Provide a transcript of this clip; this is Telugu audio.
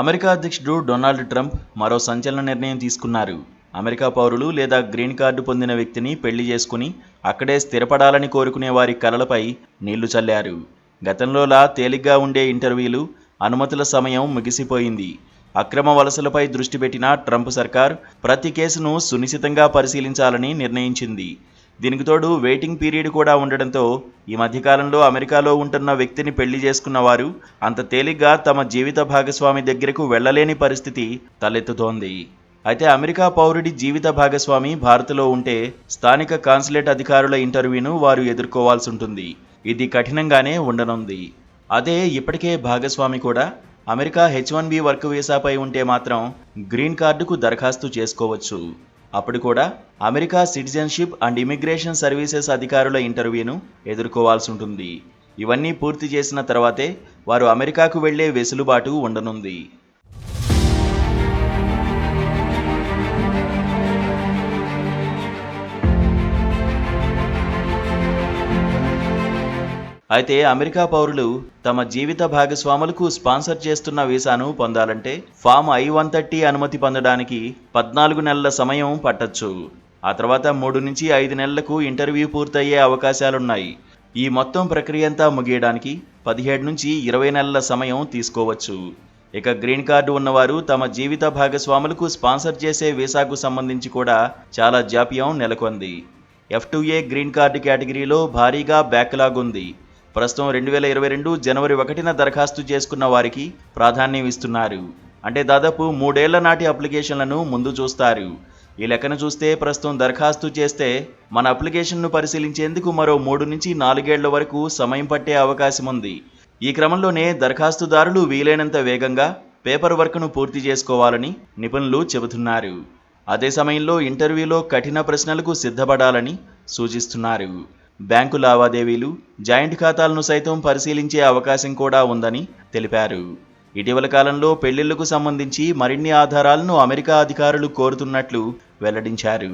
అమెరికా అధ్యక్షుడు డొనాల్డ్ ట్రంప్ మరో సంచలన నిర్ణయం తీసుకున్నారు. అమెరికా పౌరులు లేదా గ్రీన్ కార్డు పొందిన వ్యక్తిని పెళ్లి చేసుకుని అక్కడే స్థిరపడాలని కోరుకునే వారి కలలపై నీళ్లు చల్లారు. గతంలోలా తేలిగ్గా ఉండే ఇంటర్వ్యూలు, అనుమతుల సమయం ముగిసిపోయింది. అక్రమ వలసలపై దృష్టి పెట్టిన ట్రంప్ సర్కార్ ప్రతి కేసును సునిశితంగా పరిశీలించాలని నిర్ణయించింది. దీనికి తోడు వెయిటింగ్ పీరియడ్ కూడా ఉండడంతో ఈ మధ్యకాలంలో అమెరికాలో ఉంటున్న వ్యక్తిని పెళ్లి చేసుకున్న వారు అంత తేలిగ్గా తమ జీవిత భాగస్వామి దగ్గరకు వెళ్లలేని పరిస్థితి తలెత్తుతోంది. అయితే అమెరికా పౌరుడి జీవిత భాగస్వామి భారత్లో ఉంటే స్థానిక కాన్సులేట్ అధికారుల ఇంటర్వ్యూను వారు ఎదుర్కోవాల్సి ఉంటుంది. ఇది కఠినంగానే ఉండనుంది. అదే ఇప్పటికే భాగస్వామి కూడా అమెరికా H-1B వర్క్ వీసాపై ఉంటే మాత్రం గ్రీన్ కార్డుకు దరఖాస్తు చేసుకోవచ్చు. అప్పుడు కూడా America citizenship and immigration services అధికారుల ఇంటర్వ్యూను ఎదుర్కోవాల్సి ఉంటుంది. ఇవన్నీ పూర్తి చేసిన తర్వాతే వారు అమెరికాకు వెళ్లే వెసులుబాటు ఉండనుంది. అయితే అమెరికా పౌరులు తమ జీవిత భాగస్వాములకు స్పాన్సర్ చేస్తున్న వీసాను పొందాలంటే ఫామ్ I-130 అనుమతి పొందడానికి 14 నెలల సమయం పట్టొచ్చు. ఆ తర్వాత 3 నుంచి 5 నెలలకు ఇంటర్వ్యూ పూర్తయ్యే అవకాశాలున్నాయి. ఈ మొత్తం ప్రక్రియ అంతా ముగియడానికి 17 నుంచి 20 నెలల సమయం తీసుకోవచ్చు. ఇక గ్రీన్ కార్డు ఉన్నవారు తమ జీవిత భాగస్వాములకు స్పాన్సర్ చేసే వీసాకు సంబంధించి కూడా చాలా జాప్యం నెలకొంది. F-2A గ్రీన్ కార్డు కేటగిరీలో భారీగా బ్యాక్లాగ్ ఉంది. ప్రస్తుతం 2022 జనవరి 1న దరఖాస్తు చేసుకున్న వారికి ప్రాధాన్యం ఇస్తున్నారు. అంటే దాదాపు 3 ఏళ్ల నాటి అప్లికేషన్లను ముందు చూస్తారు. ఈ లెక్కను చూస్తే ప్రస్తుతం దరఖాస్తు చేస్తే మన అప్లికేషన్ను పరిశీలించేందుకు మరో 3 నుంచి 4 ఏళ్ల వరకు సమయం పట్టే అవకాశం ఉంది. ఈ క్రమంలోనే దరఖాస్తుదారులు వీలైనంత వేగంగా పేపర్ వర్క్ను పూర్తి చేసుకోవాలని నిపుణులు చెబుతున్నారు. అదే సమయంలో ఇంటర్వ్యూలో కఠిన ప్రశ్నలకు సిద్ధపడాలని సూచిస్తున్నారు. బ్యాంకు లావాదేవీలు, జాయింట్ ఖాతాలను సైతం పరిశీలించే అవకాశం కూడా ఉందని తెలిపారు. ఇటీవల కాలంలో పెళ్లిళ్లకు సంబంధించి మరిన్ని ఆధారాలను అమెరికా అధికారులు కోరుతున్నట్లు వెల్లడించారు.